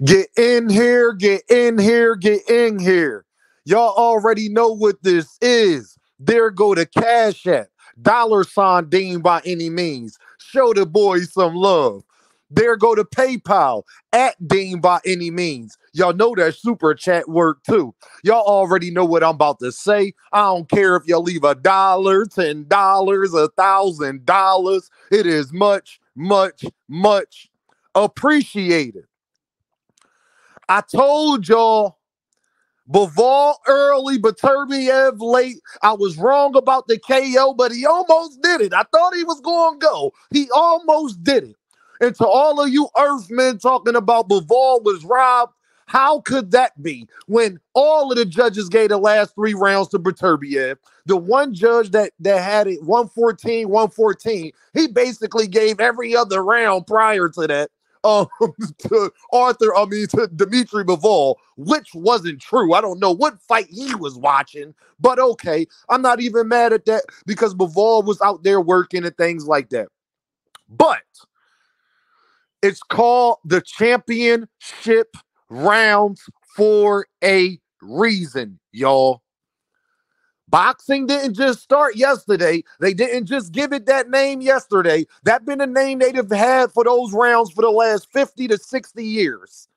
Get in here, get in here, get in here. Y'all already know what this is. There go the Cash App. $ Dean by any means. Show the boys some love. There go the PayPal at Dean by any means. Y'all know that super chat work too. Y'all already know what I'm about to say. I don't care if you leave $1, $10, $1,000. It is much, much, much appreciated. I told y'all Bivol early, but Beterbiev late. I was wrong about the KO, but he almost did it. I thought he was going to go. He almost did it. And to all of you Earthmen talking about Bivol was robbed, how could that be when all of the judges gave the last 3 rounds to Beterbiev? The one judge that had it 114, 114, he basically gave every other round prior to that to to Dimitri Bivol, which wasn't true. I don't know what fight he was watching, but okay. I'm not even mad at that because Bivol was out there working and things like that. But it's called the championship rounds for a reason, y'all. Boxing didn't just start yesterday. They didn't just give it that name yesterday. That's been a name they'd have had for those rounds for the last 50 to 60 years.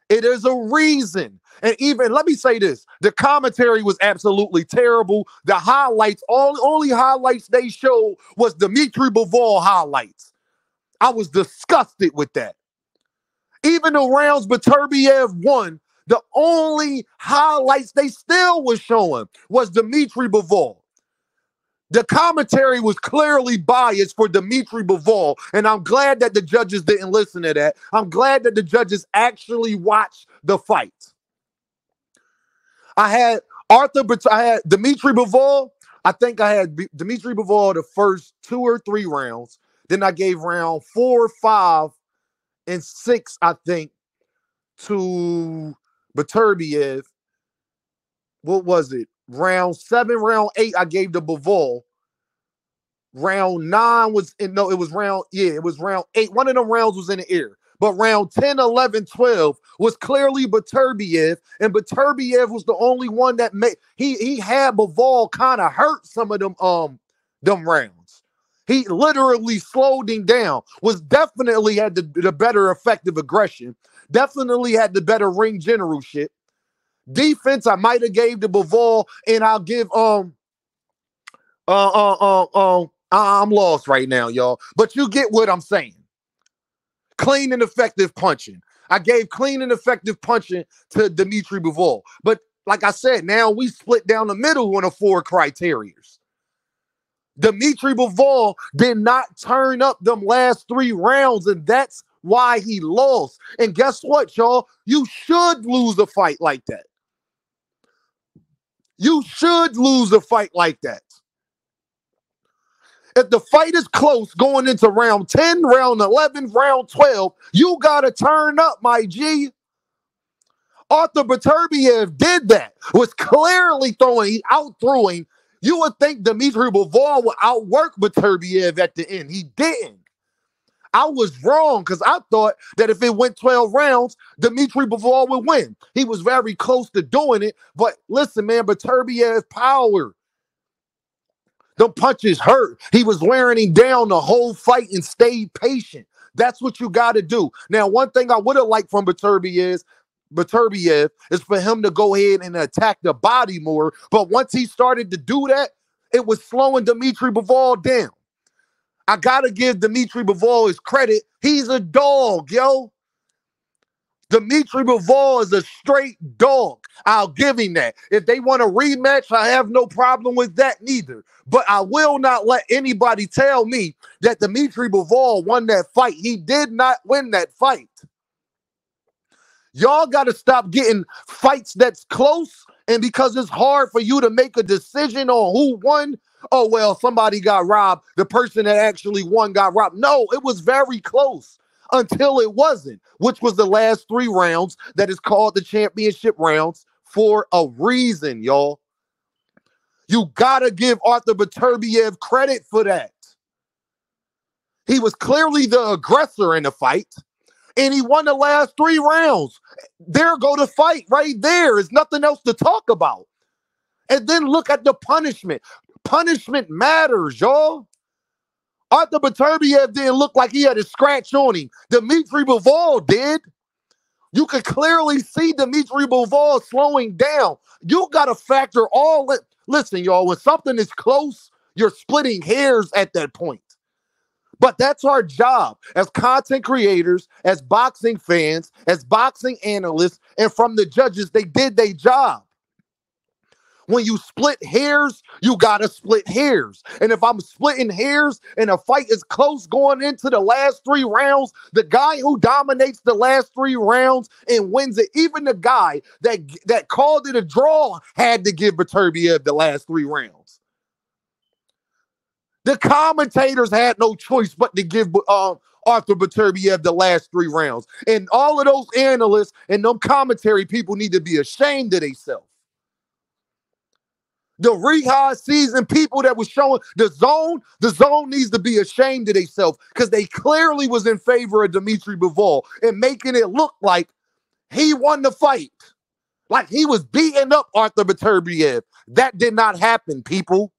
It is a reason. And even, let me say this, the commentary was absolutely terrible. The highlights, only highlights they showed was Dimitri Bivol highlights. I was disgusted with that. Even the rounds Beterbiev won, the only highlights they still was showing was Dimitri Bivol. The commentary was clearly biased for Dimitri Bivol, and I'm glad that the judges didn't listen to that. I'm glad that the judges actually watched the fight. I had Dimitri Bivol. I think I had Dimitri Bivol the first 2 or 3 rounds. Then I gave round 4, 5, and 6, I think, to Beterbiev. What was it? Round 7, round 8, I gave to Bivol. Round 9 was it was round 8. One of them rounds was in the air. But round 10, 11, 12 was clearly Beterbiev, and Beterbiev was the only one that made he had Bivol kind of hurt some of them rounds. He literally slowed him down, was definitely had the better effective aggression, definitely had the better ring generalship. Defense, I might have gave to Bivol, and I'll give I'm lost right now, y'all. But you get what I'm saying. Clean and effective punching. I gave clean and effective punching to Dimitri Bivol. But like I said, now we split down the middle on the 4 criterias. Dimitri Bivol did not turn up them last 3 rounds, and that's why he lost. And guess what, y'all? You should lose a fight like that. You should lose a fight like that. If the fight is close going into round 10, round 11, round 12, you got to turn up, my G. Arthur Beterbiev did that. Was clearly out-throwing. You would think Dimitri Bivol would outwork Beterbiev at the end. He didn't. I was wrong because I thought that if it went 12 rounds, Dimitri Bivol would win. He was very close to doing it. But listen, man, Beterbiev power. The punches hurt. He was wearing him down the whole fight and stayed patient. That's what you got to do. Now, one thing I would have liked from Beterbiev is for him to go ahead and attack the body more. But once he started to do that, it was slowing Dimitri Bivol down. I got to give Dimitri Bivol his credit. He's a dog, yo. Dimitri Bivol is a straight dog. I'll give him that. If they want a rematch, I have no problem with that neither. But I will not let anybody tell me that Dimitri Bivol won that fight. He did not win that fight. Y'all got to stop getting fights that's close, and because it's hard for you to make a decision on who won, oh, well, somebody got robbed. The person that actually won got robbed. No, it was very close until it wasn't, which was the last 3 rounds that is called the championship rounds for a reason, y'all. You got to give Arthur Beterbiev credit for that. He was clearly the aggressor in the fight. And he won the last 3 rounds. There go the fight right there. There's nothing else to talk about. And then look at the punishment. Punishment matters, y'all. Arthur Beterbiev didn't look like he had a scratch on him. Dimitri Bivol did. You could clearly see Dimitri Bivol slowing down. You got to factor all it. Listen, y'all, when something is close, you're splitting hairs at that point. But that's our job as content creators, as boxing fans, as boxing analysts, and from the judges, they did their job. When you split hairs, you got to split hairs. And if I'm splitting hairs and a fight is close going into the last 3 rounds, the guy who dominates the last 3 rounds and wins it, even the guy that called it a draw had to give Beterbiev the last 3 rounds. The commentators had no choice but to give Arthur Beterbiev the last 3 rounds. And all of those analysts and them commentary people need to be ashamed of themselves. The rehab season people that was showing the zone needs to be ashamed of themselves because they clearly was in favor of Dimitri Bivol and making it look like he won the fight. Like he was beating up Arthur Beterbiev. That did not happen, people.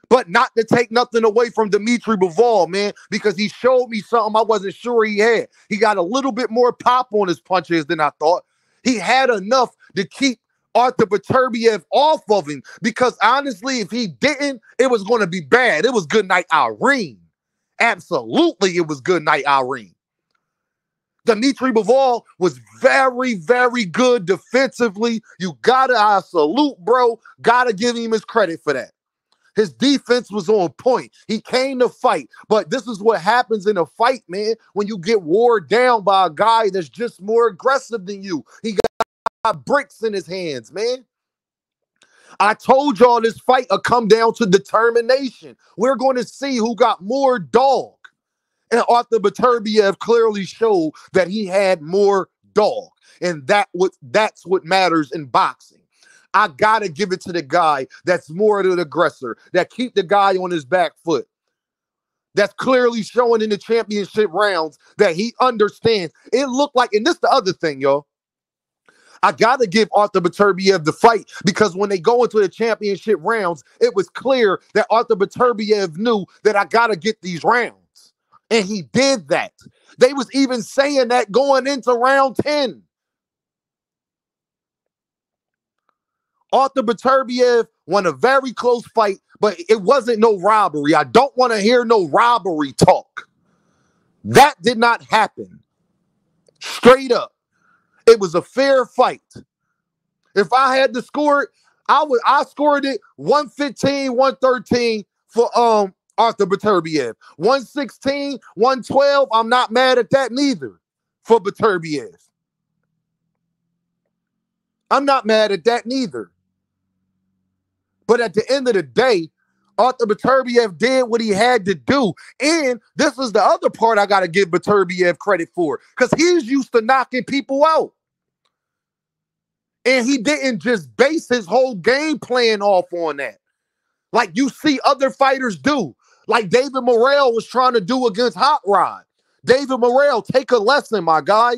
But not to take nothing away from Dimitri Bivol, man, because he showed me something I wasn't sure he had. He got a little bit more pop on his punches than I thought. He had enough to keep Arthur Beterbiev off of him because honestly, if he didn't, it was going to be bad. It was good night, Irene. Absolutely, it was good night, Irene. Dimitri Bivol was very, very good defensively. I salute, bro. Gotta give him his credit for that. His defense was on point. He came to fight. But this is what happens in a fight, man, when you get wore down by a guy that's just more aggressive than you. He got bricks in his hands, man. I told y'all this fight will come down to determination. We're going to see who got more dog. And Arthur Beterbiev clearly showed that he had more dog. And that's what matters in boxing. I got to give it to the guy that's more of an aggressor, that keep the guy on his back foot. That's clearly showing in the championship rounds that he understands. It looked like, and this the other thing, y'all. I got to give Arthur Beterbiev the fight because when they go into the championship rounds, it was clear that Arthur Beterbiev knew that I got to get these rounds. And he did that. They was even saying that going into round 10. Arthur Beterbiev won a very close fight, but it wasn't no robbery. I don't want to hear no robbery talk. That did not happen. Straight up. It was a fair fight. If I had to score it, I scored it 115, 113 for Arthur Beterbiev. 116, 112. I'm not mad at that neither for Beterbiev. I'm not mad at that neither. But at the end of the day, Arthur Beterbiev did what he had to do. And this is the other part I got to give Beterbiev credit for because he's used to knocking people out. And he didn't just base his whole game plan off on that. Like you see other fighters do. Like David Morrell was trying to do against Hot Rod. David Morrell, take a lesson, my guy.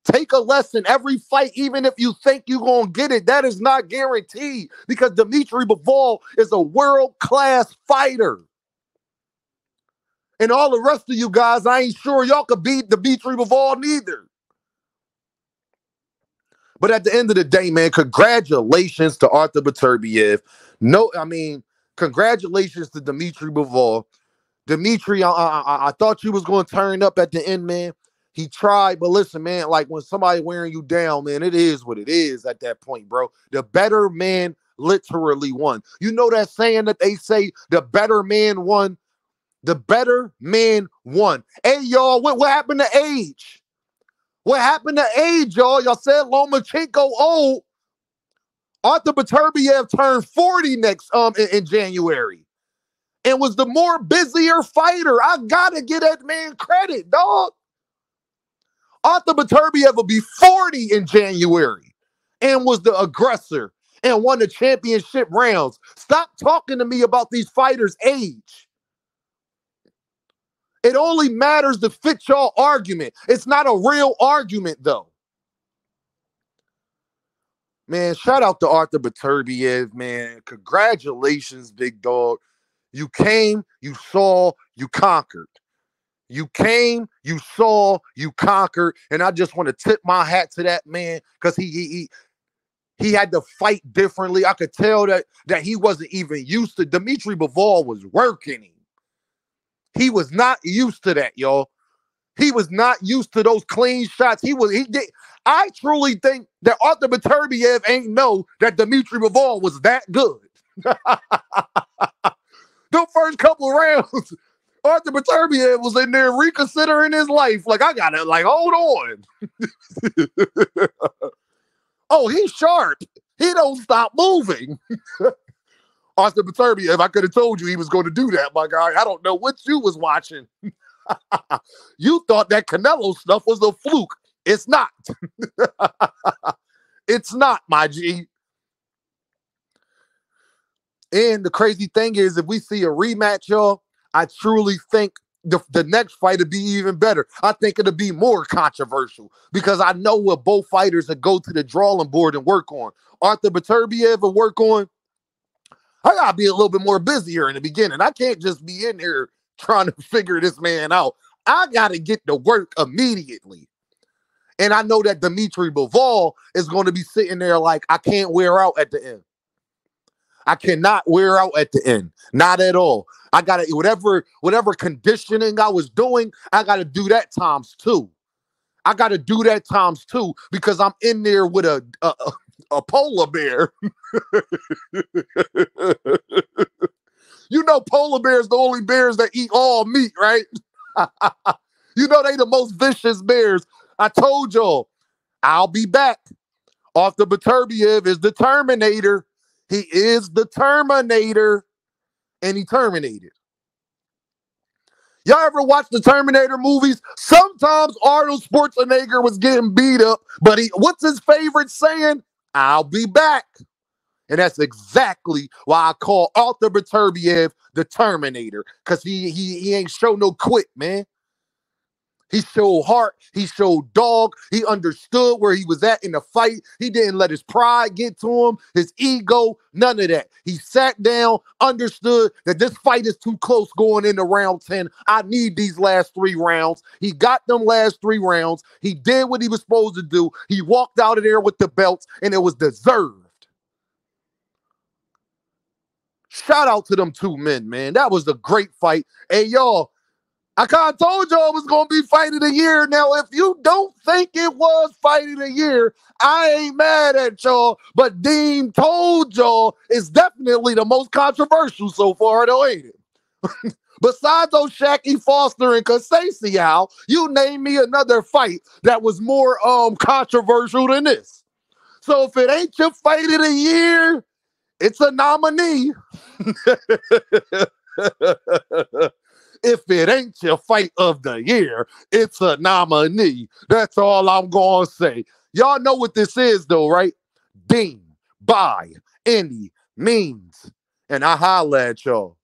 Take a lesson. Every fight, even if you think you're going to get it, that is not guaranteed because Dimitri Bivol is a world-class fighter. And all the rest of you guys, I ain't sure y'all could beat Dimitri Bivol neither. But at the end of the day, man, congratulations to Arthur Beterbiev. Congratulations to Dimitri Bivol. Dimitri, I thought you was going to turn up at the end, man. He tried, but listen, man, like when somebody wearing you down, man, it is what it is at that point, bro. The better man literally won. You know that saying that they say, the better man won? The better man won. Hey, y'all, what happened to age? What happened to age, y'all? Y'all said Lomachenko old. Arthur Beterbiev turned 40 next in January and was the more busier fighter. I gotta give that man credit, dog. Arthur Beterbiev will be 40 in January and was the aggressor and won the championship rounds. Stop talking to me about these fighters' age. It only matters to fit your argument. It's not a real argument, though. Man, shout out to Arthur Beterbiev, man. Congratulations, big dog. You came, you saw, you conquered. You came, you saw, you conquered, and I just want to tip my hat to that man because he had to fight differently. I could tell that he wasn't even used to. Dimitri Bivol was working him. He was not used to that, y'all. He was not used to those clean shots. He did. I truly think that Arthur Beterbiev ain't know that Dimitri Bivol was that good. The first couple of rounds, Arthur Beterbiev was in there reconsidering his life. Like, I got it. Like, hold on. Oh, he's sharp. He don't stop moving. Arthur Beterbiev, I could have told you he was going to do that, my guy. I don't know what you was watching. You thought that Canelo stuff was a fluke. It's not. It's not, my G. And the crazy thing is, if we see a rematch, y'all, I truly think the next fight will be even better. I think it'll be more controversial because I know what both fighters will go to the drawing board and work on. Arthur Beterbiev will work on, I got to be a little bit more busier in the beginning. I can't just be in here trying to figure this man out. I got to get to work immediately. And I know that Dimitri Bivol is going to be sitting there like, I can't wear out at the end. I cannot wear out at the end. Not at all. I got to, whatever conditioning I was doing, I got to do that times two. I got to do that times two because I'm in there with a polar bear. You know, polar bears the only bears that eat all meat, right? You know, they the most vicious bears. I told y'all, I'll be back. Arthur Beterbiev is the Terminator. He is the Terminator, and he terminated. Y'all ever watch the Terminator movies? Sometimes Arnold Schwarzenegger was getting beat up, but what's his favorite saying? I'll be back. And that's exactly why I call Arthur Beterbiev the Terminator, because he ain't show no quit, man. He showed heart. He showed dog. He understood where he was at in the fight. He didn't let his pride get to him, his ego, none of that. He sat down, understood that this fight is too close going into round 10. I need these last 3 rounds. He got them last 3 rounds. He did what he was supposed to do. He walked out of there with the belts, and it was deserved. Shout out to them 2 men, man. That was a great fight. Hey, y'all, I kind of told y'all it was going to be fight of the year. Now, if you don't think it was fight of the year, I ain't mad at y'all. But Dean told y'all it's definitely the most controversial so far, though, ain't it? Besides O'Shaquie Foster and Conceição, you name me another fight that was more controversial than this. So if it ain't your fight of the year, it's a nominee. If it ain't your fight of the year, it's a nominee. That's all I'm going to say. Y'all know what this is, though, right? Dean, by any means. And I holla at y'all.